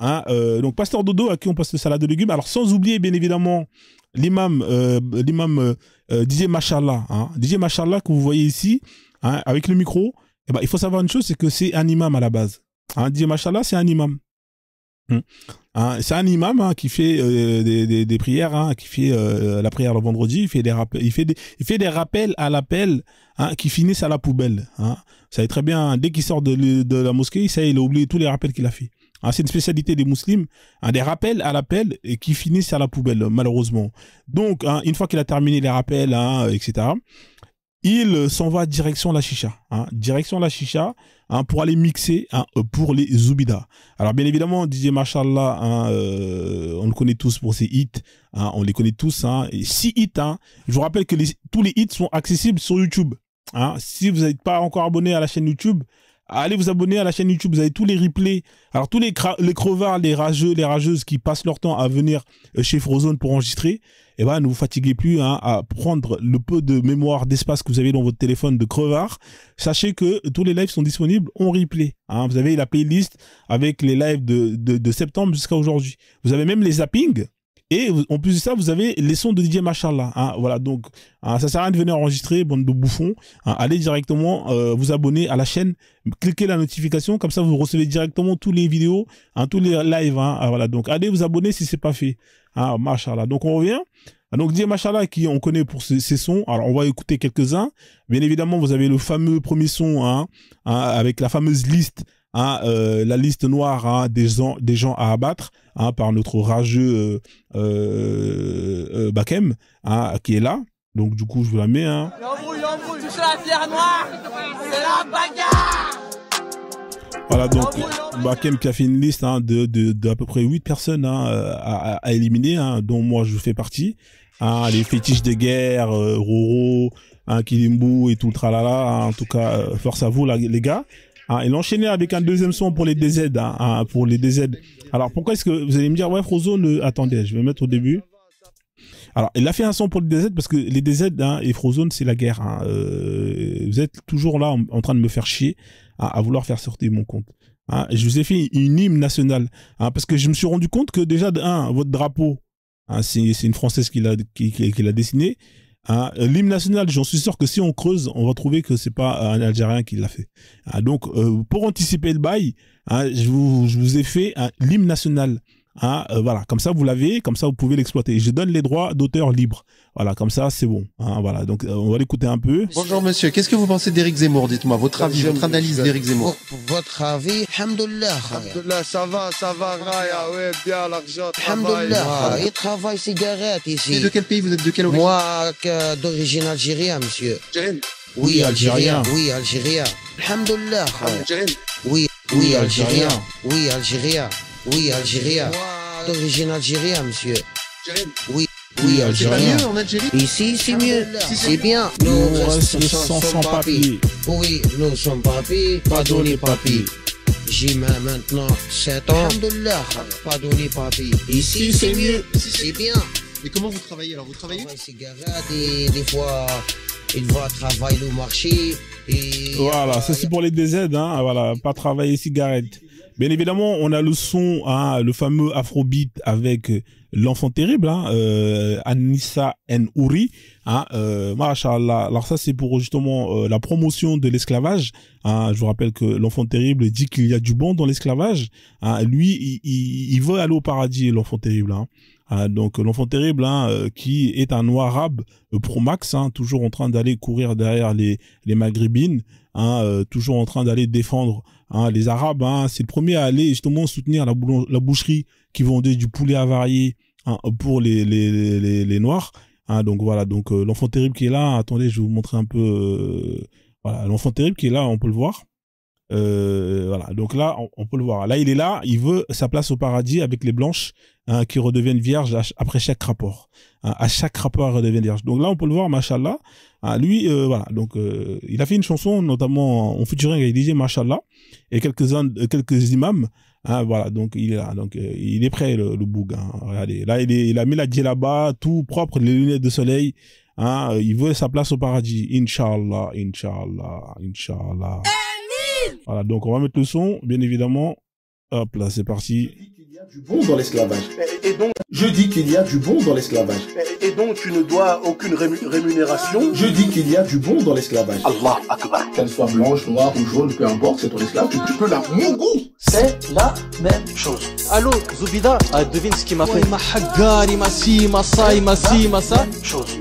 Hein, donc Pasteur Dodo à qui on passe le salade de légumes. Alors sans oublier bien évidemment l'imam DJ Machallah, hein, DJ Machallah que vous voyez ici, hein, avec le micro. Eh ben, il faut savoir une chose, c'est que c'est un imam à la base. Hein, DJ Machallah, c'est un imam. Hein, c'est un imam, hein, qui fait des prières, hein, qui fait la prière le vendredi, il fait des rappels, il fait des rappels à l'appel, hein, qui finissent à la poubelle. Hein. Vous savez très bien, dès qu'il sort de la mosquée, ça, il a oublié tous les rappels qu'il a fait. Hein, c'est une spécialité des musulmans, hein, des rappels à l'appel et qui finissent à la poubelle, malheureusement. Donc, hein, une fois qu'il a terminé les rappels, hein, etc., il s'en va direction la chicha, hein, hein, pour aller mixer, hein, pour les Zoubida. Alors bien évidemment, DJ Machallah, hein, on le connaît tous pour ses hits, hein, on les connaît tous, hein, et 6 hits. Hein. Je vous rappelle que tous les hits sont accessibles sur YouTube. Hein. Si vous n'êtes pas encore abonné à la chaîne YouTube, allez vous abonner à la chaîne YouTube, vous avez tous les replays. Alors tous les crevards, les rageux, les rageuses qui passent leur temps à venir chez Frozone pour enregistrer, eh ben, ne vous fatiguez plus, hein, à prendre le peu de mémoire, d'espace que vous avez dans votre téléphone de crevard. Sachez que tous les lives sont disponibles en replay. Hein. Vous avez la playlist avec les lives de septembre jusqu'à aujourd'hui. Vous avez même les zappings. Et en plus de ça, vous avez les sons de DJ Machallah. Hein, voilà, donc hein, ça sert à rien de venir enregistrer, bande de bouffons. Hein, allez directement vous abonner à la chaîne, cliquez la notification, comme ça vous recevez directement tous les vidéos, hein, tous les lives. Hein, voilà, donc allez vous abonner si c'est pas fait. Hein, Machallah. Donc on revient. Donc DJ Machallah qui on connaît pour ses sons. Alors on va écouter quelques-uns. Bien évidemment, vous avez le fameux premier son, hein, avec la fameuse liste. Hein, la liste noire, hein, des gens à abattre, hein, par notre rageux Bakem, hein, qui est là. Donc du coup je vous la mets. Hein. Touche la pierre noire, c'est la bagarre. Voilà, donc Bakem qui a fait une liste, hein, de à peu près 8 personnes, hein, à éliminer, hein, dont moi je fais partie. Hein, les fétiches de guerre, Roro, hein, Kilimbu et tout le tralala. Hein, en tout cas, force à vous les gars. Hein, il enchaînait avec un deuxième son pour les DZ, hein, pour les DZ. Alors pourquoi est-ce que vous allez me dire, ouais, Frozone, attendez, je vais mettre au début. Alors il a fait un son pour les DZ parce que les DZ, hein, et Frozone, c'est la guerre. Hein. Vous êtes toujours là en train de me faire chier, hein, à vouloir faire sortir mon compte. Hein. Je vous ai fait une hymne nationale, hein, parce que je me suis rendu compte que déjà, votre drapeau, hein, c'est une Française qui l'a dessiné. Hein, l'hymne national, j'en suis sûr que si on creuse, on va trouver que c'est pas un Algérien qui l'a fait. Hein, donc, pour anticiper le bail, hein, je vous ai fait l'hymne national. Hein, voilà, comme ça vous l'avez, comme ça vous pouvez l'exploiter. Je donne les droits d'auteur libres. Voilà, comme ça c'est bon. Hein, voilà, donc on va l'écouter un peu. Bonjour monsieur, qu'est-ce que vous pensez d'Éric Zemmour? Dites-moi votre avis, votre analyse d'Éric Zemmour. Votre avis, alhamdoulilah. Alhamdoulilah, ça va, Raya, ouais, bien, l'argent, Alhamdoulilah, il travaille cigarette ici. Et de quel pays vous êtes, de quelle origine? Moi, d'origine algérienne, monsieur. Algérienne. Oui, algérien. Oui, algérien. Alhamdoulilah. Algérienne. Oui, algérien. Oui, algérien. Oui, algérien. D'origine algérienne, monsieur. Algérienne. Oui, C'est pas algérien. mieux en Algérie? Ici, c'est mieux. C'est bien. Nous restons sans papier. Oui, nous sommes papier, pas donné papier. J'ai maintenant 7 ans. Alhamdoulilah, pas donné papier. Ici, c'est mieux. C'est bien. Et comment vous travaillez alors? Vous travaillez? Cigarette et des fois, il va travailler au marché. Et voilà, ça c'est pour les DZ, hein, voilà, pas travailler cigarette. Bien évidemment, on a le son, hein, le fameux Afrobeat avec l'enfant terrible, hein, Anissa Nouri, hein, Masha'Allah. Alors ça c'est pour justement la promotion de l'esclavage. Hein, je vous rappelle que l'enfant terrible dit qu'il y a du bon dans l'esclavage. Hein, lui, il veut aller au paradis, l'enfant terrible. Hein. Donc l'enfant terrible, hein, qui est un noir arabe pro max, hein, toujours en train d'aller courir derrière les maghrébines, hein, toujours en train d'aller défendre, hein, les arabes. Hein, c'est le premier à aller justement soutenir la boucherie qui vendait du poulet avarié, hein, pour les noirs. Hein, donc voilà, donc l'enfant terrible qui est là. Attendez, je vais vous montrer un peu. Voilà, l'enfant terrible qui est là, on peut le voir. Voilà, donc là on peut le voir. Là il est là, il veut sa place au paradis avec les blanches, hein, qui redeviennent vierges après chaque rapport. Hein, à chaque rapport elles redeviennent vierges. Donc là on peut le voir, machallah. Hein, lui, voilà, donc il a fait une chanson notamment en featuring avec DJ Machallah et quelques imams. Hein, voilà, donc il est là, donc il est prêt le boug. Hein, regardez, là il a mis la djellaba tout propre, les lunettes de soleil. Hein, il veut sa place au paradis. Inch'Allah, Inch'Allah, Inch'Allah. Voilà, donc on va mettre le son, bien évidemment. Hop là, c'est parti. Du bon dans l'esclavage. Et donc, je dis qu'il y a du bon dans l'esclavage. Et donc, tu ne dois aucune rémunération. Je dis qu'il y a du bon dans l'esclavage. Allah Akbar. Qu'elle soit blanche, noire ou jaune, peu importe, c'est ton esclave, tu peux la mougou. C'est la même chose. Allô, Zoubida, devine ce qu'il m'a fait. Chose.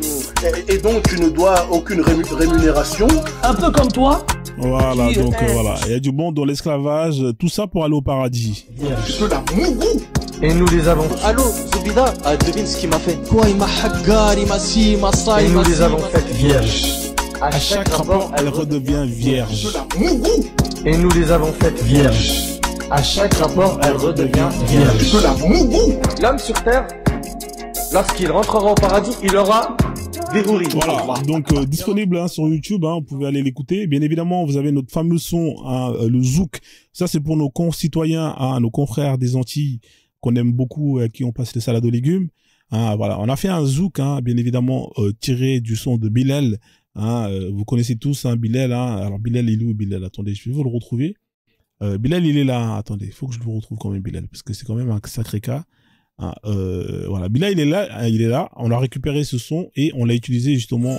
Et donc, tu ne dois aucune rémunération. Un peu comme toi. Voilà, donc voilà, il y a du bon dans l'esclavage, tout ça pour aller au paradis. Tu peux la mougou. Et nous les avons. Allô, Zoubida, devine ce qu'il m'a fait. Quoi, il m'a haggari, et nous les avons faites vierges. À chaque rapport, elle redevient vierge. Et nous les avons faites vierges. À chaque rapport, elle redevient vierge. L'homme sur terre, lorsqu'il rentrera au paradis, il aura des houris. Voilà, donc disponible hein, sur YouTube, hein, vous pouvez aller l'écouter. Bien évidemment, vous avez notre fameux son, hein, le zouk. Ça, c'est pour nos concitoyens, hein, nos confrères des Antilles qu'on aime beaucoup, qui ont passé les salades aux légumes. Hein, voilà, on a fait un zouk, hein, bien évidemment, tiré du son de Bilal. Hein, vous connaissez tous hein, Bilal. Hein. Alors Bilal, il est où Bilal? Attendez, je vais vous le retrouver. Bilal, il est là. Hein. Attendez, il faut que je le retrouve quand même, Bilal, parce que c'est quand même un sacré cas. Hein, voilà, Bilal, il est là. Hein, il est là. On a récupéré ce son et on l'a utilisé justement.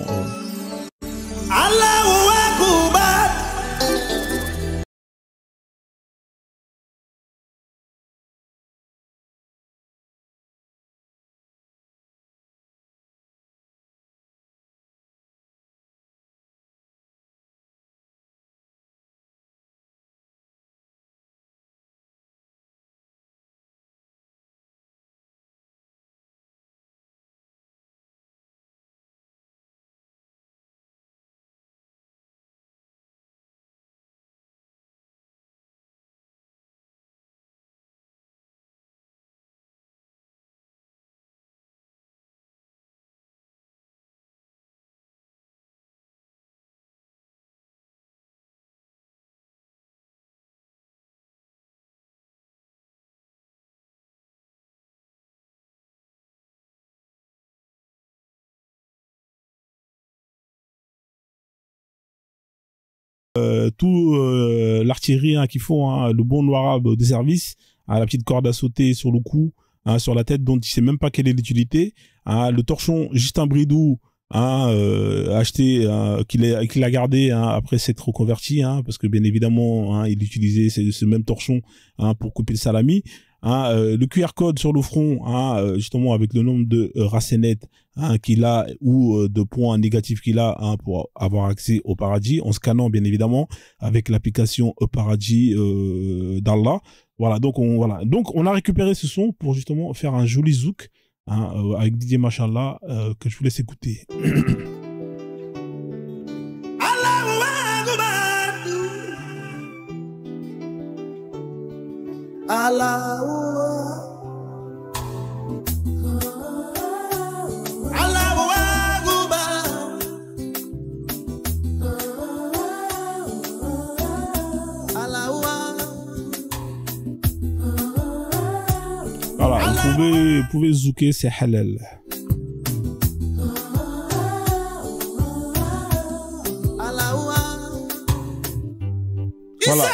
Tout l'artillerie hein, qu'il faut, hein, le bon noir des services, hein, la petite corde à sauter sur le cou, hein, sur la tête dont il sait même pas quelle est l'utilité, hein, le torchon Justin Bridou, hein, acheté, qu'il a gardé hein, après s'être reconverti, hein, parce que bien évidemment hein, il utilisait ce même torchon hein, pour couper le salami. Hein, le QR code sur le front, hein, justement avec le nombre de racenettes hein, qu'il a ou de points négatifs qu'il a hein, pour avoir accès au paradis, en scannant bien évidemment avec l'application paradis d'Allah. Voilà, donc on a récupéré ce son pour justement faire un joli zouk hein, avec Didier Machallah que je vous laisse écouter. Voilà, vous pouvez zouker, c'est halal.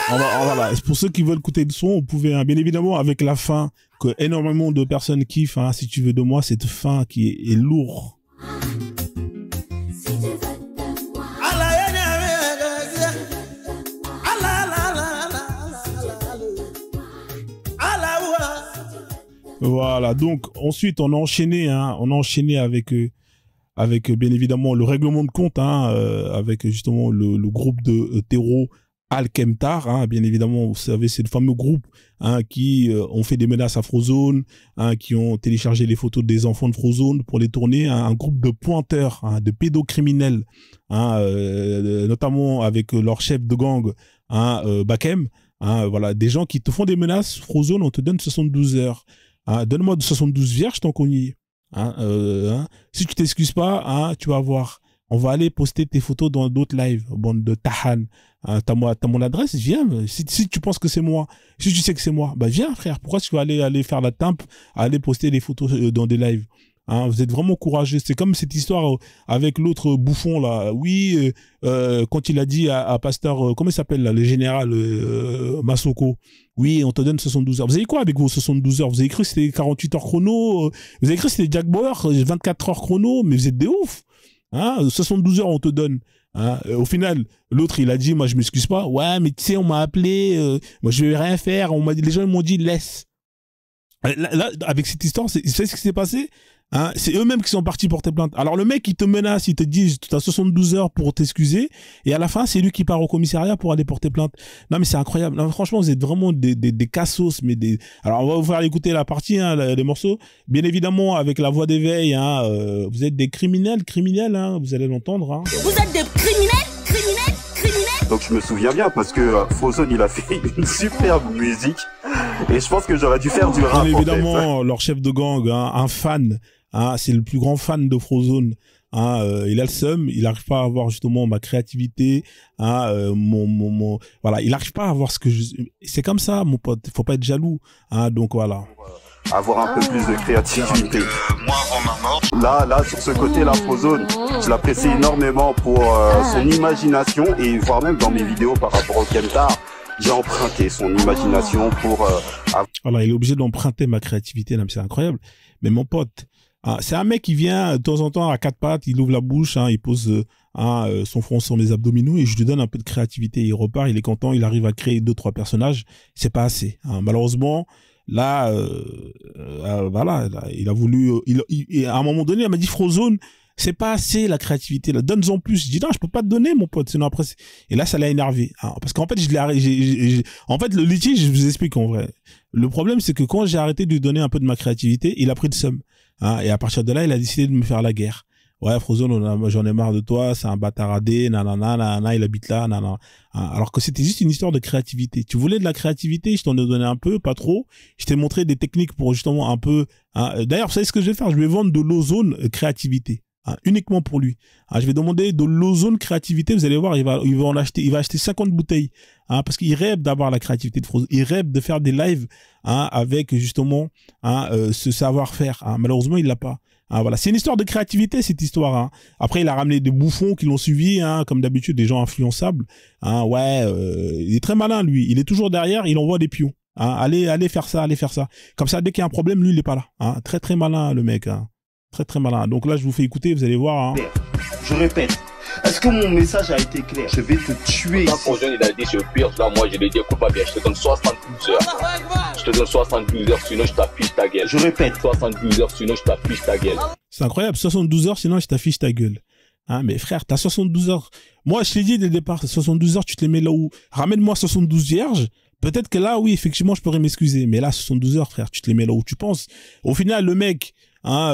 Voilà, pour ceux qui veulent écouter le son, vous pouvez, hein, bien évidemment, avec la fin que énormément de personnes kiffent, hein, si tu veux de moi, cette fin qui est lourde. Voilà, donc ensuite on a enchaîné avec bien évidemment le règlement de compte, hein, avec justement le groupe de terreau Al-Kemtar, hein, bien évidemment, vous savez, c'est le fameux groupe hein, qui ont fait des menaces à Frozone, hein, qui ont téléchargé les photos des enfants de Frozone pour les tourner, hein, un groupe de pointeurs, hein, de pédocriminels, hein, notamment avec leur chef de gang, hein, Bakem, hein, voilà, des gens qui te font des menaces. Frozone, on te donne 72 heures. Hein, donne-moi 72 vierges tant qu'on y est. Hein, hein. Si tu t'excuses pas, hein, tu vas voir. On va aller poster tes photos dans d'autres lives, bande de Tahan. Hein, t'as mon adresse, viens. Si tu penses que c'est moi, si tu sais que c'est moi, bah viens frère. Pourquoi tu vas aller faire la tempe, aller poster les photos dans des lives? Hein, vous êtes vraiment courageux. C'est comme cette histoire avec l'autre bouffon là. Oui, quand il a dit à Pasteur, comment il s'appelle là, le général Massoko. Oui, on te donne 72 heures. Vous avez quoi avec vos 72 heures? Vous avez cru que c'était 48 heures chrono? Vous avez cru que c'était Jack Bauer, 24 heures chrono? Mais vous êtes des ouf. Hein, 72 heures on te donne. Hein, au final, l'autre il a dit, moi je m'excuse pas. Ouais, mais tu sais, on m'a appelé, moi je vais rien faire. Les gens m'ont dit laisse. Là, avec cette histoire, c'est ce qui s'est passé. Hein, c'est eux-mêmes qui sont partis porter plainte. Alors le mec il te menace, il te dit tu as 72 heures pour t'excuser, et à la fin c'est lui qui part au commissariat pour aller porter plainte. Non mais c'est incroyable. Non, franchement vous êtes vraiment des cassos, mais des. Alors on va vous faire écouter la partie, hein, les morceaux. Bien évidemment avec la voix d'éveil. Hein, vous êtes des criminels, hein, vous allez l'entendre. Hein. Vous êtes des criminels. Donc je me souviens bien parce que Frozone il a fait une superbe musique et je pense que j'aurais dû faire du rap. Bien évidemment leur chef de gang, hein, un fan. Hein, c'est le plus grand fan de Frozone. Hein, il a le seum, il n'arrive pas à avoir justement ma créativité. Hein, voilà, il n'arrive pas à avoir ce que je. C'est comme ça, mon pote. Faut pas être jaloux. Hein, donc voilà. Avoir un peu plus de créativité. Là, sur ce côté-là, Frozone, je l'apprécie énormément pour son imagination et voire même dans mes vidéos par rapport au Kentar, j'ai emprunté son imagination pour. Voilà, il est obligé d'emprunter ma créativité, c'est incroyable. Mais mon pote. Ah, c'est un mec qui vient de temps en temps à quatre pattes, il ouvre la bouche, hein, il pose son front sur mes abdominaux et je lui donne un peu de créativité. Il repart, il est content, il arrive à créer 2-3 personnages. C'est pas assez. Hein. Malheureusement, là, voilà, là, il a voulu. À un moment donné, il m'a dit Frozone, c'est pas assez la créativité. Donne-en plus. Je dis non, je peux pas te donner, mon pote. Sinon après. Et là, ça l'a énervé. Hein, parce qu'en fait, en fait, le litige, je vous explique en vrai. Le problème, c'est que quand j'ai arrêté de lui donner un peu de ma créativité, il a pris le seum. Hein, et à partir de là, il a décidé de me faire la guerre. Ouais, Frozone, j'en ai marre de toi, c'est un bâtardé, nanana, il habite là, nanana. Hein, alors que c'était juste une histoire de créativité. Tu voulais de la créativité, je t'en ai donné un peu, pas trop. Je t'ai montré des techniques pour justement un peu. Hein. D'ailleurs, vous savez ce que je vais faire? Je vais vendre de l'ozone créativité. Hein, uniquement pour lui. Hein, je vais demander de l'ozone créativité. Vous allez voir, il va acheter 50 bouteilles. Hein, parce qu'il rêve d'avoir la créativité de Frozone. Il rêve de faire des lives, hein, avec justement, hein, ce savoir-faire. Hein. Malheureusement, il l'a pas. Hein, voilà, c'est une histoire de créativité cette histoire. Hein. Après, il a ramené des bouffons qui l'ont suivi, hein, comme d'habitude, des gens influençables. Hein, ouais, il est très malin lui. Il est toujours derrière, il envoie des pions. Hein, allez faire ça, allez faire ça. Comme ça, dès qu'il y a un problème, lui, il est pas là. Hein. Très très malin le mec. Hein. Très très malin. Donc là, je vous fais écouter, vous allez voir. Hein. Je répète, est-ce que mon message a été clair? Je vais te tuer. Quand Frozone il a dit je pire, là moi je lui ai dit écoute pas bien, je te donne 72 heures. Je te donne 72 heures, sinon je t'affiche ta gueule. Je répète, 72 heures, sinon je t'affiche ta gueule. C'est incroyable, 72 heures, sinon je t'affiche ta gueule. Hein, mais frère, t'as 72 heures. Moi, je t'ai dit dès le départ, 72 heures, tu te les mets là où? Ramène-moi 72 vierges. Peut-être que là, oui, effectivement, je pourrais m'excuser. Mais là, 72 heures, frère, tu te les mets là où tu penses. Au final, le mec, hein,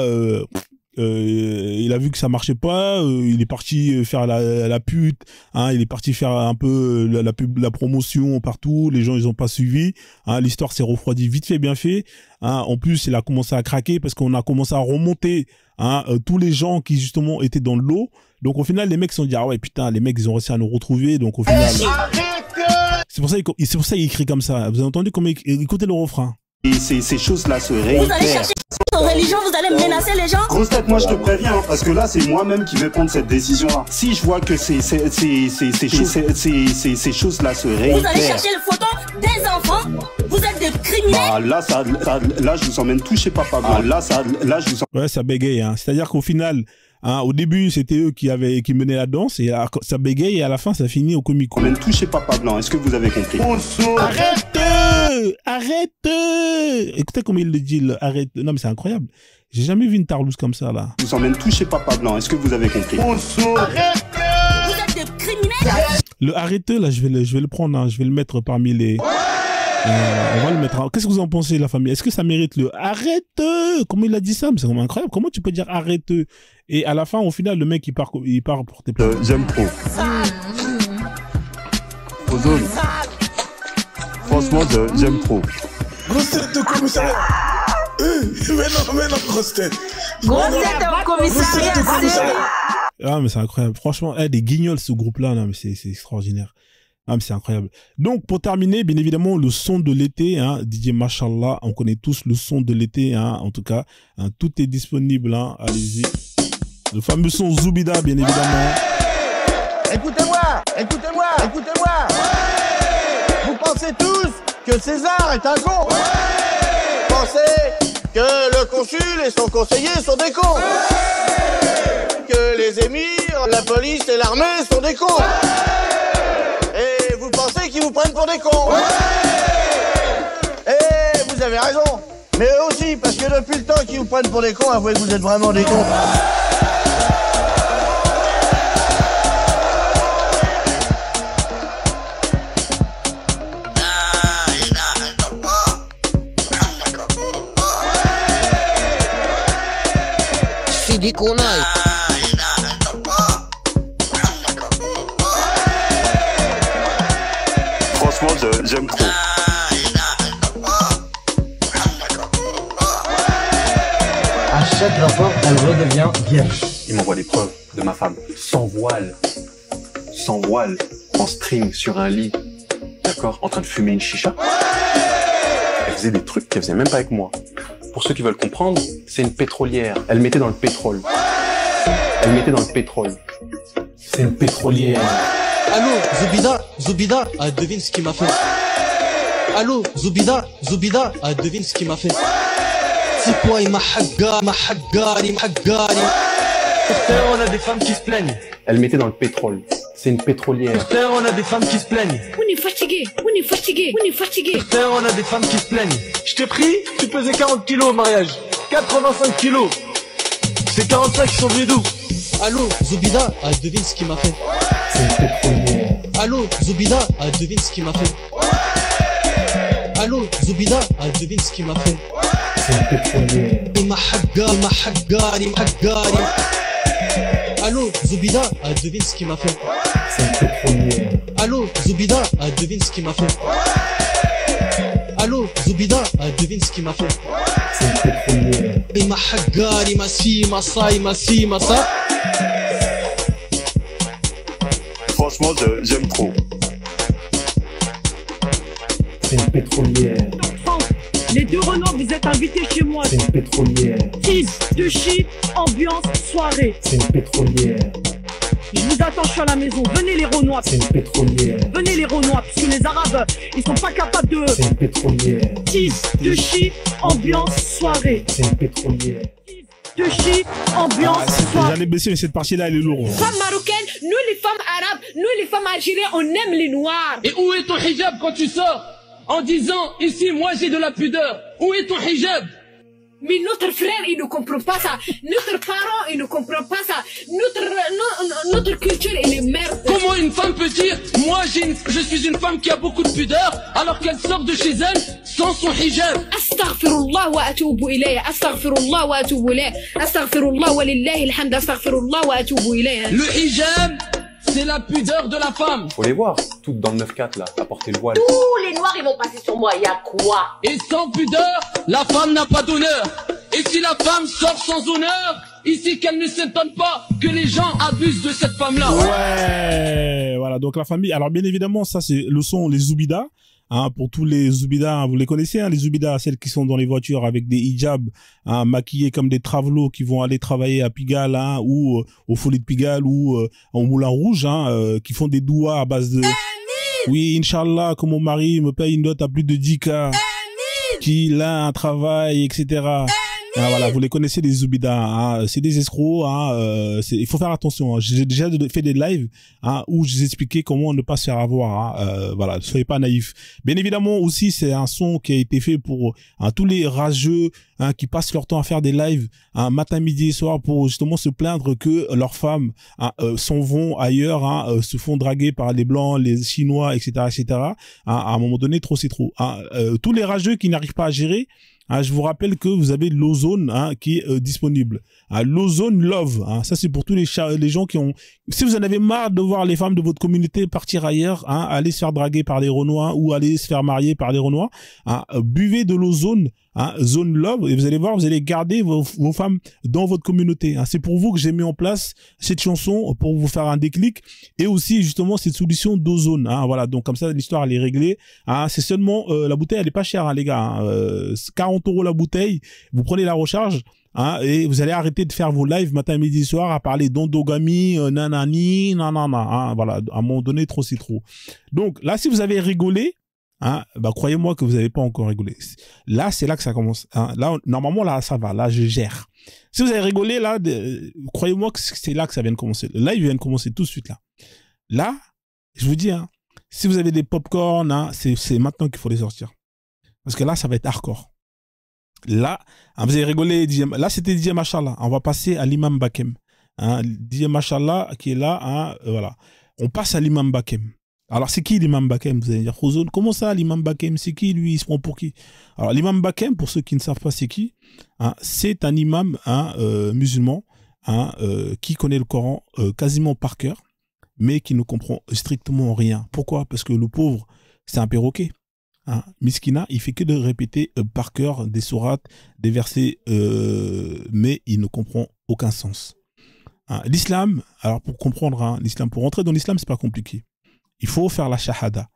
il a vu que ça marchait pas, il est parti faire la pute, hein, il est parti faire un peu la promotion partout, les gens ils ont pas suivi, hein, l'histoire s'est refroidie vite fait bien fait, hein, en plus il a commencé à craquer parce qu'on a commencé à remonter, hein, tous les gens qui justement étaient dans le lot, donc au final les mecs se sont dit ah ouais putain les mecs ils ont réussi à nous retrouver, donc au final c'est pour ça qu'il crie comme ça, vous avez entendu comment écoutez le refrain. Et ces choses-là se réitèrent. Vous allez chercher votre religion, vous allez menacer les gens. Grosse tête, moi je te préviens, parce que là c'est moi-même qui vais prendre cette décision-là. Si je vois que ces choses-là se réitèrent. Vous allez chercher les photos des enfants. Vous êtes des criminels. Ah, là je vous emmène tout chez Papa Blanc. Là je vous emmène. Ouais, ça bégaye. Hein. C'est-à-dire qu'au final, hein, au début c'était eux qui menaient la danse et ça bégaye et à la fin ça finit au comico. Emmène tout chez Papa Blanc. Est-ce que vous avez compris? Arrête! Écoutez comment il le dit, arrête. Non mais c'est incroyable. J'ai jamais vu une tarlouse comme ça là. Je vous emmène tout chez Papa Blanc. Est-ce que vous avez compris? Arrête! Vous êtes des criminels. Le arrêteux là, je vais le prendre. Hein. Je vais le mettre parmi les. On va le mettre. Hein. Qu'est-ce que vous en pensez la famille? Est-ce que ça mérite le arrêteux? Comment il a dit ça? Mais c'est vraiment incroyable. Comment tu peux dire arrêteux? Et à la fin, au final, le mec il part pour tes plaintes. J'aime trop. Frozone. Franchement, j'aime trop. Grosse tête de commissariat. Mais non, grosse tête. Grosse tête au commissariat. Ah, mais c'est incroyable. Franchement, des guignols, ce groupe-là, non, mais c'est extraordinaire. Ah, mais c'est incroyable. Donc, pour terminer, bien évidemment, le son de l'été, hein, DJ Machallah, on connaît tous le son de l'été, hein, en tout cas, hein, tout est disponible, hein, allez-y. Le fameux son Zoubida, bien évidemment. Écoutez-moi, écoutez-moi, écoutez-moi. Vous pensez tous que César est un con. Vous pensez que le consul et son conseiller sont des cons. Que les émirs, la police et l'armée sont des cons. Et vous pensez qu'ils vous prennent pour des cons. Et vous avez raison. Mais eux aussi, parce que depuis le temps qu'ils vous prennent pour des cons, avouez que vous êtes vraiment des cons. Sidi Kounaï. Franchement, j'aime trop. À chaque rapport, elle redevient vierge. Il m'envoie des preuves de ma femme, sans voile, en string sur un lit, d'accord, en train de fumer une chicha. Elle faisait des trucs qu'elle faisait même pas avec moi. Pour ceux qui veulent comprendre, c'est une pétrolière. Elle mettait dans le pétrole. C'est une pétrolière. Allô, Zoubida, devine ce qu'il m'a fait. Allô, Zoubida, devine ce qu'il m'a fait. C'est quoi, il m'a haggari. Pourtant, on a des femmes qui se plaignent. Elle mettait dans le pétrole. C'est une pétrolière. Pourtant, on a des femmes qui se plaignent. On est fatigué. Pourtant, on a des femmes qui se plaignent. Je t'ai pris, tu pesais 40 kilos au mariage. 85 kilos. C'est 45 qui sont venus d'où? Allô, Zoubida, devine ce qu'il m'a fait. C'est une pétrolière. Allô, Zoubida, devine ce qu'il m'a fait. Allô, Zoubida, devine ce qu'il m'a fait. C'est une pétrolière. Il m'a haggari. Allô, Zoubida, devine ce qu'il m'a fait. C'est une pétrolière. Allô, Zoubida, devine ce qu'il m'a fait. Allô, Zoubida, devine ce qu'il m'a fait. C'est une pétrolière. Il m'a haggari, ma ça. Franchement, j'aime trop. C'est une pétrolière. Les deux Renois, vous êtes invités chez moi. C'est une pétrolière. Tease, de shit, ambiance, soirée. C'est une pétrolière. Je vous attends, je suis à la maison. Venez les Renois. C'est une pétrolière. Venez les Renois, parce que les Arabes, ils sont pas capables de... C'est une pétrolière. Tease, de shit, ambiance, soirée. C'est une pétrolière. De shit, ambiance, soirée. J'allais baisser, mais cette partie-là, elle est lourde. Femmes marocaines, nous les femmes arabes, nous les femmes algériennes, on aime les noirs. Et où est ton hijab quand tu sors en disant ici moi j'ai de la pudeur? Où est ton hijab? Mais notre frère il ne comprend pas ça, notre parent il ne comprend pas ça, notre culture elle est merde. Comment une femme peut dire moi je suis une femme qui a beaucoup de pudeur alors qu'elle sort de chez elle sans son hijab? Astaghfirullah wa atubu ilayh, astaghfirullah wa atubu ilayh, astaghfirullah wa lillahi alhamd, astaghfirullah wa atubu ilayh. Le hijab, c'est la pudeur de la femme. Faut les voir, toutes dans le 9-4 là, à porter le voile. Tous les noirs ils vont passer sur moi, il y a quoi? Et sans pudeur, la femme n'a pas d'honneur. Et si la femme sort sans honneur, ici qu'elle ne s'étonne pas que les gens abusent de cette femme-là. Ouais, voilà, donc la famille. Alors bien évidemment, ça c'est le son, les Zoubida. Hein, pour tous les Zoubida, hein, vous les connaissez, hein, les Zoubida, celles qui sont dans les voitures avec des hijabs, hein, maquillés comme des travelots qui vont aller travailler à Pigalle, hein, ou au Folies de Pigalle, ou au Moulin Rouge, hein, qui font des douas à base de... Oui, Inch'Allah, que mon mari me paye une dot à plus de 10K, qu'il a un travail, etc. Ah, voilà, vous les connaissez, les Zoubida, hein, c'est des escrocs, hein, il faut faire attention, hein. J'ai déjà fait des lives, hein, où je vous expliquais comment ne pas se faire avoir, hein, voilà, soyez pas naïfs. Bien évidemment aussi, c'est un son qui a été fait pour hein, tous les rageux, hein, qui passent leur temps à faire des lives, hein, matin, midi et soir pour justement se plaindre que leurs femmes hein, s'en vont ailleurs, hein, se font draguer par les blancs, les chinois, etc., etc. Hein, à un moment donné, trop c'est trop. Hein, tous les rageux qui n'arrivent pas à gérer. Hein, je vous rappelle que vous avez l'Ozone hein, qui est disponible. Hein, L'Ozone Love, hein, ça c'est pour tous les gens qui ont... Si vous en avez marre de voir les femmes de votre communauté partir ailleurs, hein, aller se faire draguer par des Renois ou aller se faire marier par des Renois, hein, buvez de l'Ozone hein, Zone Love, et vous allez voir, vous allez garder vos femmes dans votre communauté. Hein. C'est pour vous que j'ai mis en place cette chanson pour vous faire un déclic et aussi justement cette solution d'ozone. Hein. Voilà, donc comme ça l'histoire elle est réglée. Hein. C'est seulement la bouteille, elle est pas chère, hein, les gars. Hein. 40 € la bouteille. Vous prenez la recharge. Hein, et vous allez arrêter de faire vos lives matin, midi, soir à parler d'endogamie, nanani, nanana. Hein, voilà, à un moment donné, trop c'est trop. Donc là, si vous avez rigolé, hein, bah croyez-moi que vous n'avez pas encore rigolé. Là, c'est là que ça commence. Hein. Là, normalement, là, ça va. Là, je gère. Si vous avez rigolé, là, croyez-moi que c'est là que ça vient de commencer. Le live vient de commencer tout de suite là. Là, je vous dis, hein, si vous avez des pop-corn, hein, c'est maintenant qu'il faut les sortir. Parce que là, ça va être hardcore. Là, hein, vous avez rigolé. Là, c'était DJ Machallah. On va passer à l'imam Bakem. Hein, DJ Machallah qui est là. Hein, voilà. On passe à l'imam Bakem. Alors, c'est qui l'imam Bakem? Vous allez dire, Khouzoun, comment ça, l'imam Bakem? C'est qui, lui? Il se prend pour qui? Alors, l'imam Bakem, pour ceux qui ne savent pas c'est qui, hein, c'est un imam hein, musulman hein, qui connaît le Coran quasiment par cœur, mais qui ne comprend strictement rien. Pourquoi? Parce que le pauvre, c'est un perroquet. Hein. Miskina, il fait que de répéter par cœur des sourates, des versets, mais il ne comprend aucun sens. Hein. L'islam, alors pour comprendre, hein, l'islam, pour rentrer dans l'islam, c'est pas compliqué. Il faut faire la shahada.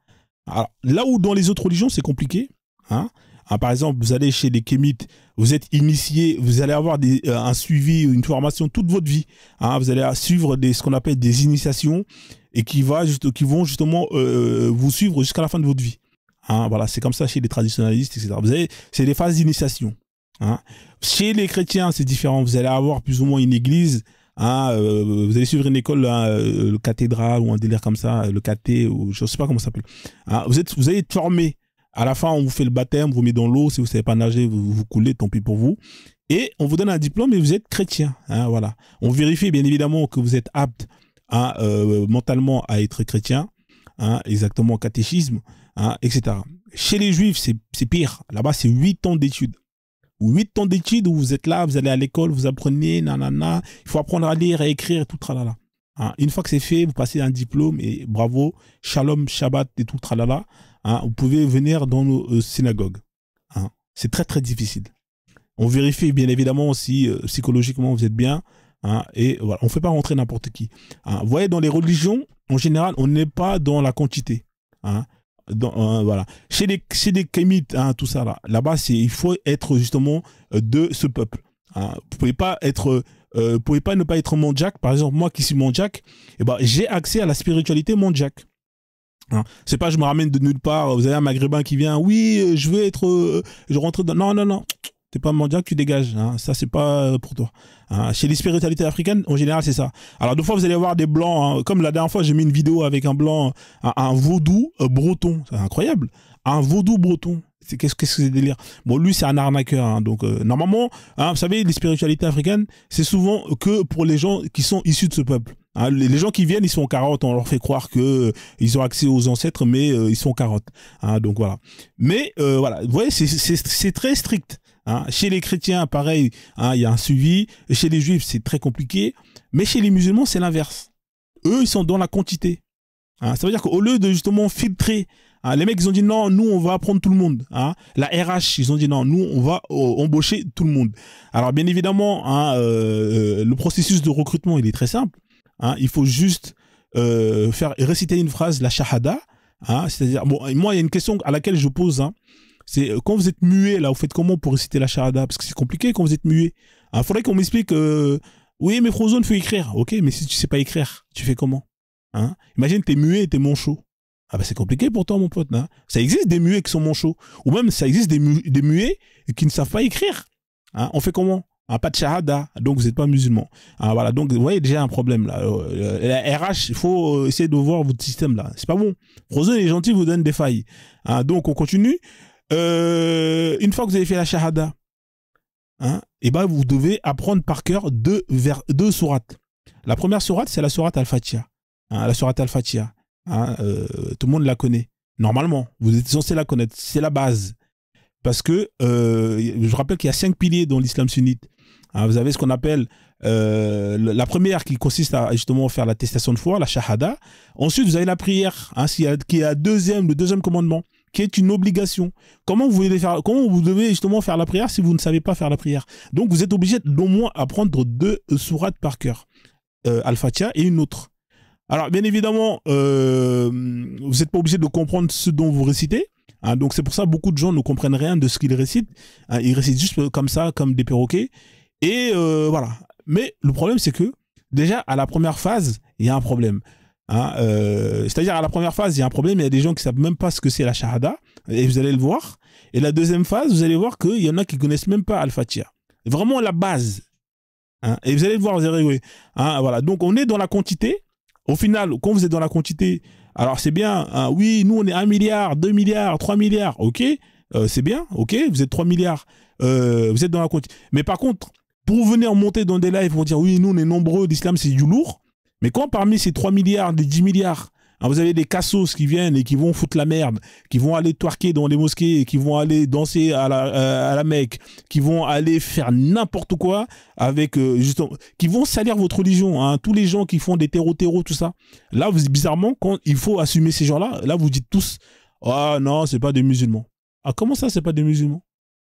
Alors, là où dans les autres religions, c'est compliqué, hein, hein, par exemple, vous allez chez les kémites, vous êtes initié, vous allez avoir un suivi, une formation toute votre vie. Hein, vous allez suivre ce qu'on appelle des initiations et qui vont justement vous suivre jusqu'à la fin de votre vie. Hein, voilà, c'est comme ça chez les traditionnalistes, etc. Vous avez, c'est des phases d'initiation. Hein. Chez les chrétiens, c'est différent. Vous allez avoir plus ou moins une église. Hein, vous allez suivre une école, hein, le cathédrale ou un délire comme ça, le caté, ou je sais pas comment ça s'appelle. Hein, vous allez être formé. À la fin, on vous fait le baptême, vous met dans l'eau. Si vous savez pas nager, vous coulez, tant pis pour vous. Et on vous donne un diplôme et vous êtes chrétien. Hein, voilà. On vérifie bien évidemment que vous êtes apte hein, mentalement à être chrétien. Hein, exactement, catéchisme, hein, etc. Chez les juifs, c'est pire. Là-bas, c'est 8 ans d'études. 8 ans d'études où vous êtes là, vous allez à l'école, vous apprenez, nanana. Il faut apprendre à lire, à écrire, tout tralala. Hein, une fois que c'est fait, vous passez un diplôme et bravo, shalom, shabbat et tout tralala. Hein, vous pouvez venir dans nos synagogues. Hein, c'est très très difficile. On vérifie bien évidemment si psychologiquement vous êtes bien. Hein, et voilà, on ne fait pas rentrer n'importe qui. Hein, vous voyez, dans les religions, en général, on n'est pas dans la quantité. Hein, voilà. Chez les kémites, hein, tout ça là-bas, il faut être justement de ce peuple. Hein. Vous pouvez pas ne pas être mondjak. Par exemple, moi qui suis mondjak, eh ben, j'ai accès à la spiritualité mondjak. Hein. C'est pas je me ramène de nulle part. Vous avez un maghrébin qui vient, oui, je veux être, je rentre dans. Non. T'es pas mondjak, tu dégages. Hein. Ça, c'est pas pour toi. Hein. Chez les spiritualités africaines, en général, c'est ça. Alors, deux fois, vous allez voir des blancs. Hein. Comme la dernière fois, j'ai mis une vidéo avec un blanc, un vaudou breton. C'est incroyable. Un vaudou breton. Qu'est-ce que c'est délire? Bon, lui, c'est un arnaqueur. Hein. Donc, normalement, hein, vous savez, les spiritualités africaines, c'est souvent que pour les gens qui sont issus de ce peuple. Hein. Les gens qui viennent, ils sont carottes. On leur fait croire que ils ont accès aux ancêtres, mais ils sont carottes. Hein. Donc, voilà. Mais, voilà. Vous voyez, c'est très strict. Hein. Chez les chrétiens, pareil, hein, il y a un suivi. Chez les juifs, c'est très compliqué. Mais chez les musulmans, c'est l'inverse. Eux, ils sont dans la quantité. Hein. Ça veut dire qu'au lieu de justement filtrer, hein, les mecs, ils ont dit non, nous, on va apprendre tout le monde. Hein. La RH, ils ont dit non, nous, on va embaucher tout le monde. Alors, bien évidemment, hein, le processus de recrutement, il est très simple. Hein. Il faut juste réciter une phrase, la shahada. Hein. C'est-à-dire, bon, moi, il y a une question à laquelle je pose, hein. C'est quand vous êtes muet, là, vous faites comment pour réciter la shahada? Parce que c'est compliqué quand vous êtes muet. Il faudrait qu'on m'explique, oui, mais Khouzoun, il faut écrire. Ok, mais si tu sais pas écrire, tu fais comment? Hein? Imagine, t'es muet et t'es manchot. Ah bah c'est compliqué pour toi, mon pote. Hein? Ça existe des muets qui sont manchots. Ou même, ça existe des muets qui ne savent pas écrire. Hein? On fait comment? Ah, pas de shahada, donc vous n'êtes pas musulman. Ah, voilà, donc vous voyez déjà un problème là. La RH, il faut essayer de voir votre système là. C'est pas bon. Khouzoun est gentil, vous donne des failles. Ah, donc on continue. Une fois que vous avez fait la shahada, hein, et ben vous devez apprendre par cœur deux sourates. La première sourate, c'est la sourate Al-Fatiha. Hein, la sourate Al-Fatiha. Hein, tout le monde la connaît. Normalement, vous êtes censé la connaître. C'est la base. Parce que je rappelle qu'il y a 5 piliers dans l'islam sunnite. Hein, vous avez ce qu'on appelle la première qui consiste à justement faire l'attestation de foi, la shahada. Ensuite, vous avez la prière, hein, qui est le deuxième commandement. qui est une obligation. Comment vous devez justement faire la prière si vous ne savez pas faire la prière? Donc vous êtes obligé d'au moins apprendre 2 sourates par cœur. Al-Fatiha et une autre. Alors bien évidemment, vous n'êtes pas obligé de comprendre ce dont vous récitez. Hein, donc c'est pour ça que beaucoup de gens ne comprennent rien de ce qu'ils récitent. Hein, ils récitent juste comme ça, comme des perroquets. Et voilà. Mais le problème, c'est que déjà, à la première phase, il y a un problème. Hein, c'est-à-dire, à la première phase, il y a un problème. Il y a des gens qui ne savent même pas ce que c'est la shahada. Et vous allez le voir. Et la deuxième phase, vous allez voir qu'il y en a qui ne connaissent même pas Al-Fatiha. Vraiment la base. Hein, et vous allez le voir, vous allez oui. Hein, voilà. Donc, on est dans la quantité. Au final, quand vous êtes dans la quantité, alors c'est bien. Hein, oui, nous, on est 1 milliard, 2 milliards, 3 milliards. OK, c'est bien. OK, vous êtes 3 milliards. Vous êtes dans la quantité. Mais par contre, pour venir monter dans des lives pour dire oui, nous on est nombreux, l'islam c'est du lourd. Mais quand parmi ces 3 milliards, des 10 milliards, hein, vous avez des cassos qui viennent et qui vont foutre la merde, qui vont aller twerker dans les mosquées, qui vont aller danser à la Mecque, qui vont aller faire n'importe quoi avec justement, qui vont salir votre religion. Hein, tous les gens qui font des terreaux, tout ça. Là, vous bizarrement, quand il faut assumer ces gens-là, là vous dites tous, ah non, c'est pas des musulmans. Ah comment ça, c'est pas des musulmans?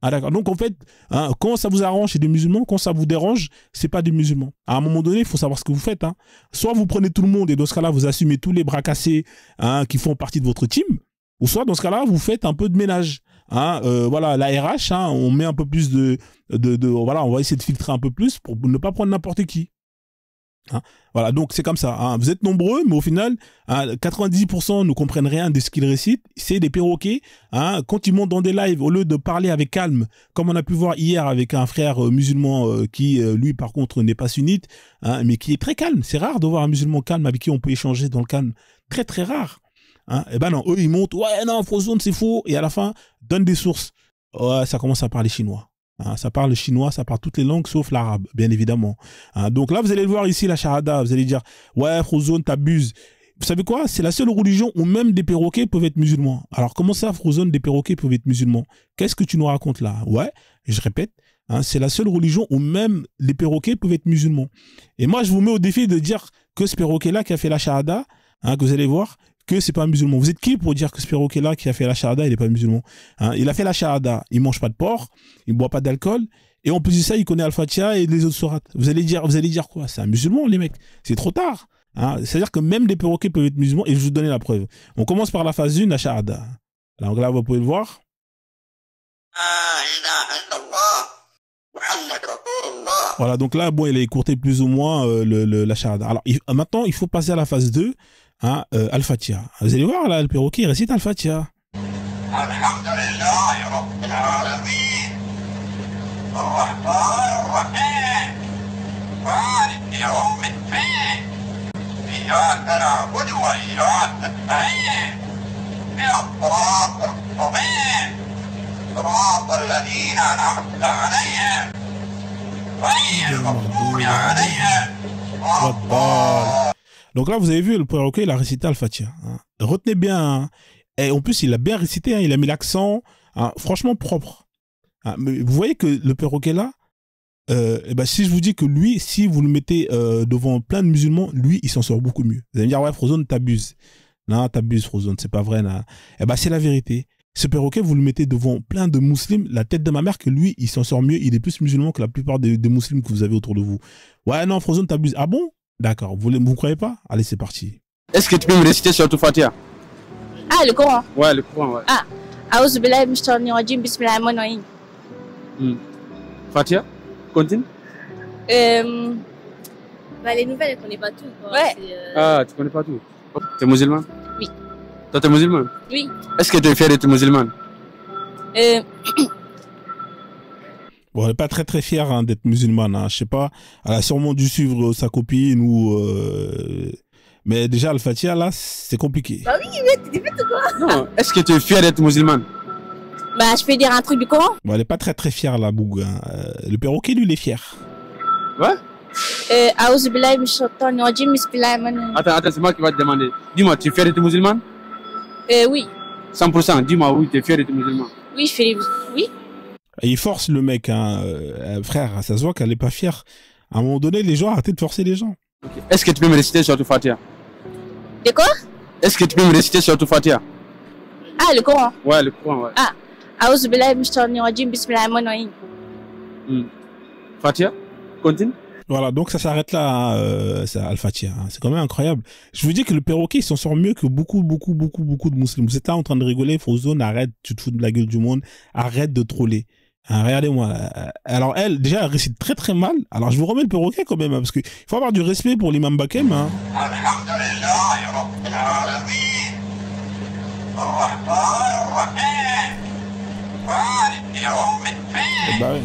Ah d'accord. Donc en fait, hein, quand ça vous arrange, c'est des musulmans. Quand ça vous dérange, c'est pas des musulmans. À un moment donné, il faut savoir ce que vous faites. Hein. Soit vous prenez tout le monde et dans ce cas-là, vous assumez tous les bras cassés hein, qui font partie de votre team. Ou soit dans ce cas-là, vous faites un peu de ménage. Hein. Voilà, la RH, hein, on met un peu plus voilà, on va essayer de filtrer un peu plus pour ne pas prendre n'importe qui. Hein, voilà, donc c'est comme ça. Hein. Vous êtes nombreux, mais au final, hein, 90% ne comprennent rien de ce qu'ils récitent. C'est des perroquets. Hein. Quand ils montent dans des lives, au lieu de parler avec calme, comme on a pu voir hier avec un frère musulman qui, lui, par contre, n'est pas sunnite, hein, mais qui est très calme. C'est rare de voir un musulman calme avec qui on peut échanger dans le calme. Très, très rare. Hein. Et ben non, eux, ils montent. Ouais, non, Frozone, c'est faux. Et à la fin, donnent des sources. Ouais, ça commence à parler chinois. Hein, ça parle chinois, ça parle toutes les langues sauf l'arabe, bien évidemment. Hein, donc là, vous allez le voir ici, la shahada, vous allez dire, ouais, Frozone, t'abuses. Vous savez quoi? C'est la seule religion où même des perroquets peuvent être musulmans. Alors, comment ça, Frozone, des perroquets peuvent être musulmans? Qu'est-ce que tu nous racontes là? Ouais, je répète, hein, c'est la seule religion où même les perroquets peuvent être musulmans. Et moi, je vous mets au défi de dire que ce perroquet-là qui a fait la shahada, hein, que vous allez voir, que c'est pas un musulman. Vous êtes qui pour dire que ce perroquet-là qui a fait la shahada, il n'est pas musulman? Hein, il a fait la shahada, il mange pas de porc, il boit pas d'alcool, et en plus de ça, il connaît Al-Fatiha et les autres sourates. Vous allez dire quoi? C'est un musulman, les mecs. C'est trop tard. Hein, c'est-à-dire que même des perroquets peuvent être musulmans, et je vais vous donner la preuve. On commence par la phase 1, la shahada. Donc là, vous pouvez le voir. Voilà, donc là, bon, il a écourté plus ou moins la shahada. Alors, maintenant, il faut passer à la phase 2. Hein, Al-Fatiha. Vous allez voir là, le perroquet il récite Al-Fatiha. Donc là, vous avez vu, le perroquet, il a récité Al-Fatiha. Hein. Retenez bien. Hein. Et en plus, il a bien récité. Hein. Il a mis l'accent. Hein. Franchement propre. Hein. Mais vous voyez que le perroquet là, ben, si je vous dis que lui, si vous le mettez devant plein de musulmans, lui, il s'en sort beaucoup mieux. Vous allez me dire, ouais, Frozone, t'abuses. Non, t'abuses, Frozone, c'est pas vrai. Eh ben, c'est la vérité. Ce perroquet, vous le mettez devant plein de musulmans, la tête de ma mère, que lui, il s'en sort mieux. Il est plus musulman que la plupart des musulmans que vous avez autour de vous. Ouais, non, Frozone, t'abuses. Ah bon? D'accord, vous croyez pas? Allez, c'est parti. Est-ce que tu peux me réciter sur tout Fatiha? Ah, le Coran? Ouais, le Coran, ouais. Ah, A'udhu billahi minash shaitanir rajim, bismillahir-rahmanir-rahim. Fatiha? Continue. Bah, les nouvelles, elle connaît pas tout. Quoi. Ouais. Ah, tu connais pas tout. T'es musulman? Oui. Toi, t'es musulman? Oui. Est-ce que tu es fier d'être musulman? Bon, elle n'est pas très très fière hein, d'être musulmane. Hein. Je sais pas, elle a sûrement dû suivre sa copine ou... Mais déjà, Al-Fatiha, là, c'est compliqué. Bah oui, mais t'es bête ou quoi? Non, est-ce que tu es fier d'être musulman? Bah, je peux dire un truc du Coran? Bon, elle n'est pas très très fière, la Boug. Hein. Le perroquet, lui, il est fier. Ouais? A'udhu billahi minash shaitanir rajim, bismillahir-rahmanir-rahim. Attends, c'est moi qui vais te demander. Dis-moi, tu es fier d'être musulman? Oui. 100%, dis-moi oui, tu es fier d'être musulman? Oui, je fais... Oui. Et il force le mec, hein. Frère, ça se voit qu'elle n'est pas fière. À un moment donné, les gens arrêtent de forcer les gens. Okay. Est-ce que tu peux me réciter sur tout Fatiha? De quoi? Est-ce que tu peux me réciter sur tout Fatiha? Ah, le Coran. Ouais, le Coran, ouais. Ah. Aouzu billahi minash shaitanir rajim, bismillahirrahmanirrahim. Fatia, continue. Voilà, donc ça s'arrête là, ça, Al-Fatiha. Hein. C'est quand même incroyable. Je vous dis que le perroquet, il s'en sort mieux que beaucoup de musulmans. Vous êtes là en train de rigoler, Frozone, arrête, tu te fous de la gueule du monde, arrête de troller. Hein, regardez-moi. Alors elle, déjà, elle récite très très mal. Alors je vous remets le perroquet quand même, hein, parce qu'il faut avoir du respect pour l'imam Bakem. Hein. Bah oui.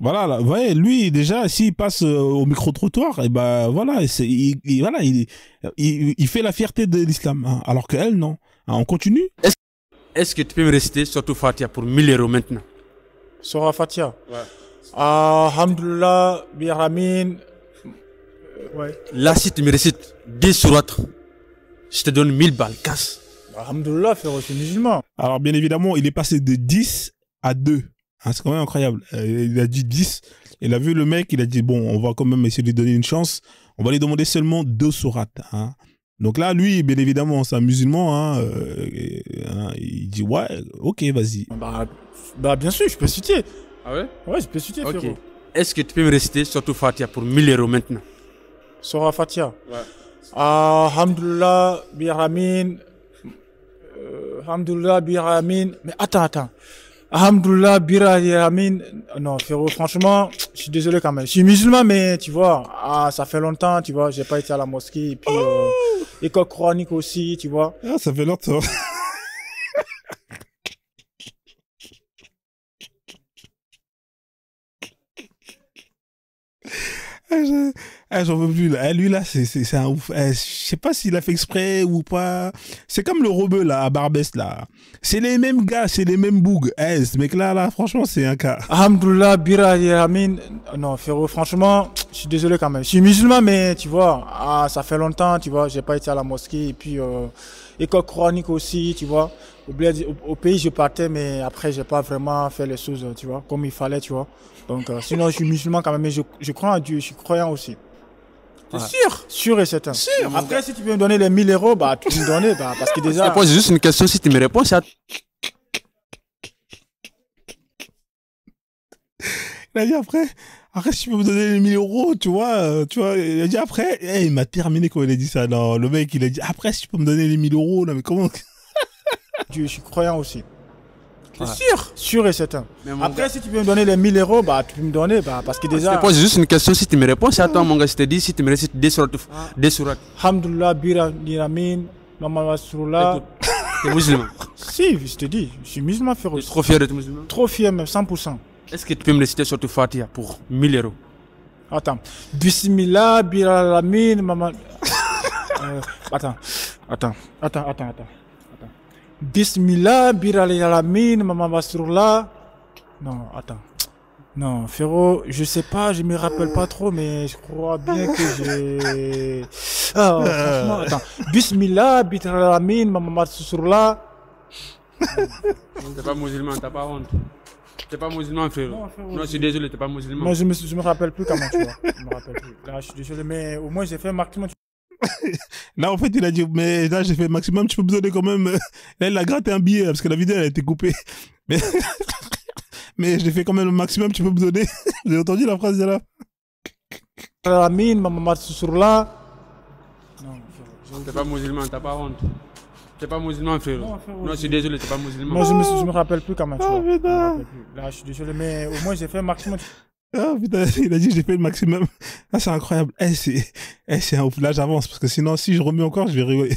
Voilà, là, vous voyez, lui déjà, s'il passe au micro-trottoir, et ben voilà, il fait la fierté de l'islam, hein, alors qu'elle, non. Hein, on continue. Est-ce que tu peux me réciter surtout Fatia pour 1000 € maintenant? Surah Fatia. Ouais. Alhamdulillah, Biramin. Ouais. Là, si tu me récites 10 sourates, je te donne 1000 balles, casse. Alhamdulillah, frérot, je suis musulman. Alors, bien évidemment, il est passé de 10 à 2. Hein, c'est quand même incroyable. Il a dit 10. Il a vu le mec, il a dit, bon, on va quand même essayer de lui donner une chance. On va lui demander seulement 2 sourates. Hein. Donc là, lui, bien évidemment, c'est un musulman. Hein, il dit, ouais, ok, vas-y. Bah, bien sûr, je peux citer. Ah ouais? Ouais, je peux citer, okay. Frérot. Est-ce que tu peux me réciter surtout Fatia pour 1000 € maintenant? Surah Fatia. Ouais. Alhamdulillah, Biramin. Alhamdulillah, Biramin. Mais attends. Alhamdulillah, Biramin. Non, frérot, franchement, je suis désolé quand même. Je suis musulman, mais tu vois, ça fait longtemps, tu vois, j'ai pas été à la mosquée. Et puis, école coranique aussi, tu vois. Ah, ça fait longtemps. J'en veux plus là. Lui là, c'est un ouf. Je sais pas s'il a fait exprès ou pas. C'est comme le rebeu là à Barbès là. C'est les mêmes gars, c'est les mêmes bougs. Ce mec là, franchement, c'est un cas. Alhamdulillah, Biramin. Non, frérot, franchement, je suis désolé quand même. Je suis musulman, mais tu vois, ça fait longtemps, tu vois, j'ai pas été à la mosquée. Et puis, école coranique aussi, tu vois. Au pays, je partais, mais après, j'ai pas vraiment fait les choses, tu vois, comme il fallait, tu vois. Donc, sinon, je suis musulman quand même, mais je crois en Dieu, je suis croyant aussi. T'es sûr? Sûr et certain. Sûr. Après, si tu veux me donner les 1000 €, bah, tu peux me donner, bah, parce que déjà. Je te pose juste une question, si tu me réponds, c'est à... Il a dit après, si tu peux me donner les 1000 €, tu vois, il a dit après, il m'a terminé quand il a dit ça. Non, le mec, il a dit après, si tu peux me donner les 1000 €, non, mais comment? Je suis croyant aussi. T'es sûr? Sûr et certain. Après, si tu veux me donner les 1000 €, bah, tu peux me donner, bah, parce que déjà. Je te pose juste une question, si tu me réponds, c'est à toi, mon gars. Je te dis, si tu me récites des sourates. Alhamdulillah, Biramin, Maman Rasulullah. T'es musulman? Si, je te dis, je suis musulman, frérot. T'es trop fier d'être musulman? Trop fier, même, 100%. Est-ce que tu peux me réciter surtout Fatia pour 1000 €? Attends. Bismillah, Biramin, Maman. Attends. Bismillah, Biralamin, Maman Rasulullah. Non, attends. Non, frérot, je sais pas, je me rappelle pas trop, mais je crois bien que j'ai. Franchement, attends. Bismillah, Biralamin, Maman Rasulullah. T'es pas musulman, t'as pas honte. T'es pas musulman, frérot. Non, je suis désolé, t'es pas musulman. Moi, je me rappelle plus comment, tu vois. Je me rappelle plus. Là, je suis désolé, mais au moins, j'ai fait un maximum. Là, en fait, il a dit, mais là, j'ai fait le maximum, tu peux me donner quand même. Là, il a gratté un billet, parce que la vidéo, elle a été coupée. Mais j'ai fait quand même le maximum, tu peux me donner. J'ai entendu la phrase de là. Amin, Maman Rasulullah. Non, t'es pas musulman, t'as pas honte. T'es pas musulman, frérot. Non, je suis désolé, t'es pas musulman. Moi, je me rappelle plus comment, tu vois. Là, je suis désolé, mais au moins, j'ai fait un maximum. Ah putain, il a dit j'ai fait le maximum. Ah, c'est incroyable. C'est un ouf. Là, j'avance parce que sinon, si je remets encore, je vais rigoler.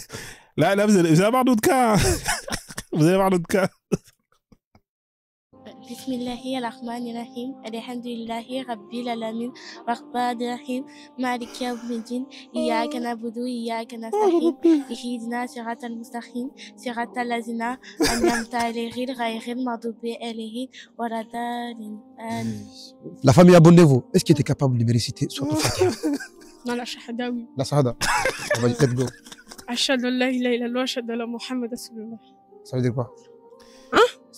Là, vous allez avoir d'autres cas. Vous allez avoir d'autres cas. Bismillahirrahmanirrahim. Alhamdulillahi Rabbil Alamin. Rahmanirrahim. Malik Yawmiddin. Iyyaka na'budu wa iyyaka nasta'in. Ihdina siratal mustaqim. Siratal ladzina an'amta alayhim ghayril maghdubi alayhim waladdallin. Amin. La famille, abonnez-vous. Est-ce qu'il était capable de me réciter surtout Fatia? Non, la shahada, oui. La shahada. Let's go. Ashhadu an la ilaha illallah wa ashhadu anna Muhammadan rasulullah. Ça veut dire quoi?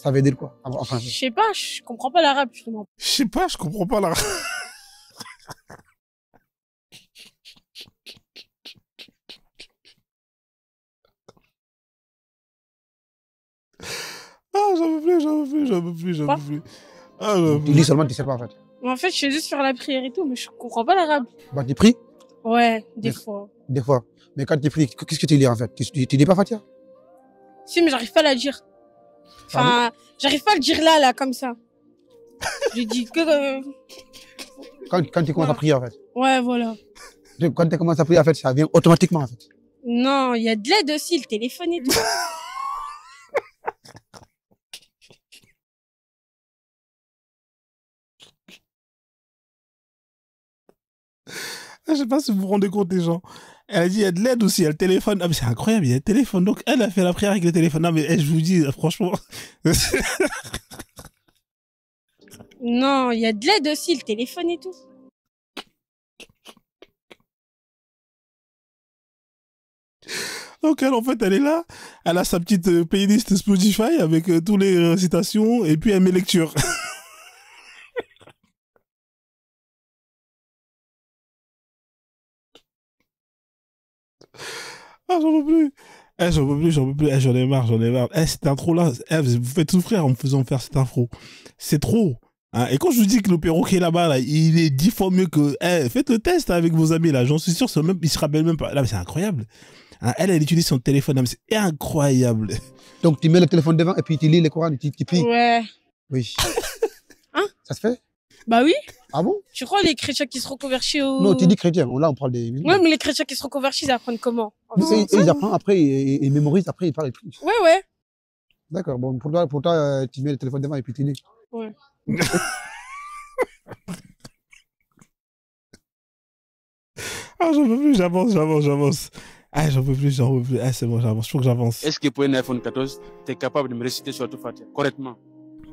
Ça veut dire quoi en Je français? sais pas, je comprends pas l'arabe, justement. Je sais pas, je comprends pas l'arabe. Ah, j'en peux plus, j'en peux plus, j'en peux plus, j'en peux plus. Ah, j'en peux Tu lis seulement, tu sais pas en fait. Mais en fait, je sais juste faire la prière et tout, mais je comprends pas l'arabe. Bah, tu pries Ouais, des fois. des fois. Mais quand tu pries, qu'est-ce que tu lis en fait? Tu dis pas Fatia? Si, mais j'arrive pas à la dire. Enfin, j'arrive pas à le dire là, comme ça. Je dis que... Quand tu commences à prier en fait. Ouais, voilà. Donc, quand tu commences à prier en fait, ça vient automatiquement en fait. Non, il y a de l'aide aussi, le téléphone et tout. Je sais pas si vous vous rendez compte, les gens. Elle a dit, il y a de l'aide aussi, il y a le téléphone. Ah, mais c'est incroyable, il y a le téléphone. Donc, elle a fait la prière avec le téléphone. Non, mais je vous dis, franchement. Non, il y a de l'aide aussi, le téléphone et tout. Donc, elle, en fait, elle est là. Elle a sa petite playlist Spotify avec tous les récitations et puis elle met lecture. Ah, j'en peux plus. J'en peux plus, j'en peux plus. J'en ai marre, j'en ai marre. Cette intro-là, vous faites souffrir en me faisant faire cette intro. C'est trop. Hein. Et quand je vous dis que le perroquet là-bas, là, il est 10 fois mieux que... faites le test avec vos amis, là. J'en suis sûr, ils se rappellent même pas. Là, mais c'est incroyable. Hein, elle utilise son téléphone. C'est incroyable. Donc, tu mets le téléphone devant et puis tu lis le Coran et tu pries. Ouais. Oui. Hein? Ça se fait? Bah oui. Ah bon? Tu crois les chrétiens qui se reconvertissent au... Non, tu dis chrétien. Là, on parle des musulmans. Ouais, mais les chrétiens qui se reconvertissent, ils apprennent comment? Ils apprennent après, ils mémorisent, après, ils parlent. Ouais, ouais. D'accord. Bon, pour toi, tu mets le téléphone devant et puis tu lis. Ouais. Ah, j'en peux plus, j'avance. Ah, j'en peux plus. Ah, c'est bon, j'avance. Je faut que j'avance. Est-ce que pour un iPhone 14, tu es capable de me réciter sur tout Fatiha correctement?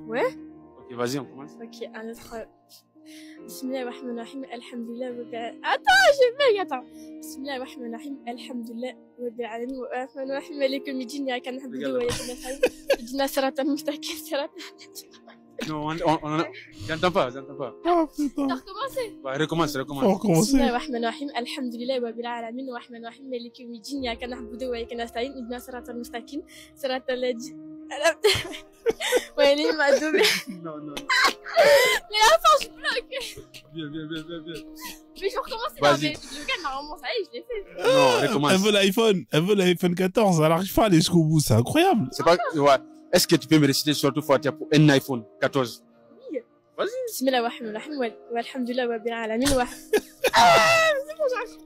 Ouais. Ok, vas-y, on commence. Ok, un autre. Bismillahirrahmanirrahim, alhamdulillah, attends, j'ai bug, attends. Bismillahirrahmanirrahim, alhamdulillah, rabbil alamin, wa rahmanirrahim, maliki yawmiddin, iyyaka na'budu wa iyyaka nasta'in, ihdina siratal mustaqim, Non, j'entends pas. Oh putain. T'as recommencé? Ouais, recommence. Bismillahirrahmanirrahim, alhamdulillah, rabbil alamin, wa rahmanirrahim, maliki yawmiddin, iyyaka na'budu wa iyyaka nasta'in, ihdina siratal mustaqim, siratal ladzina ouais, il m'a donné. Non. Mais attends, je bloque. Bien. Mais je vais recommencer. Non, mais le gars, normalement, ça y est, je l'ai fait. Non, recommence. Elle veut l'iPhone 14. Elle n'arrive pas à aller jusqu'au bout. C'est incroyable. C'est pas. Ouais. Est-ce que tu peux me réciter surtout Fatiha pour un iPhone 14? Oui. Vas-y. Bismillahirrahmanirrahim, wa alhamdulillah, wa rabbil alamin, wa. C'est bon, j'arrive.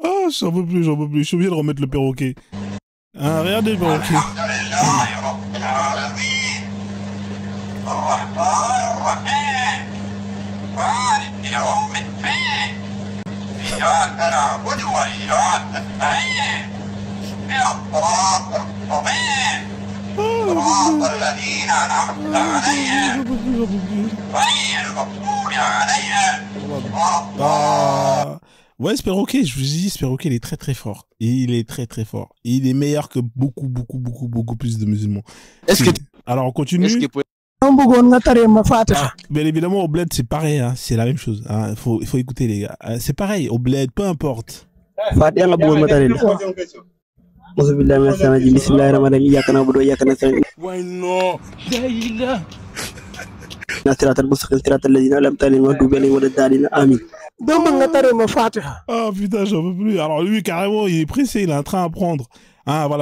Ah, j'en peux plus. Je suis obligé de remettre le perroquet. Ah, regardez le perroquet. Ouais, ce perroquet, je vous dis, ce perroquet, il est très très fort. Il est très très fort. Il est meilleur que beaucoup plus de musulmans. Alors, on continue. Bien évidemment, au bled, c'est pareil. Hein. C'est la même chose. Hein. Faut écouter, les gars. C'est pareil, au bled, peu importe. Ah putain, j'en peux plus. Alors lui, carrément, il est pressé, il est en train d'apprendre. Hein, voilà.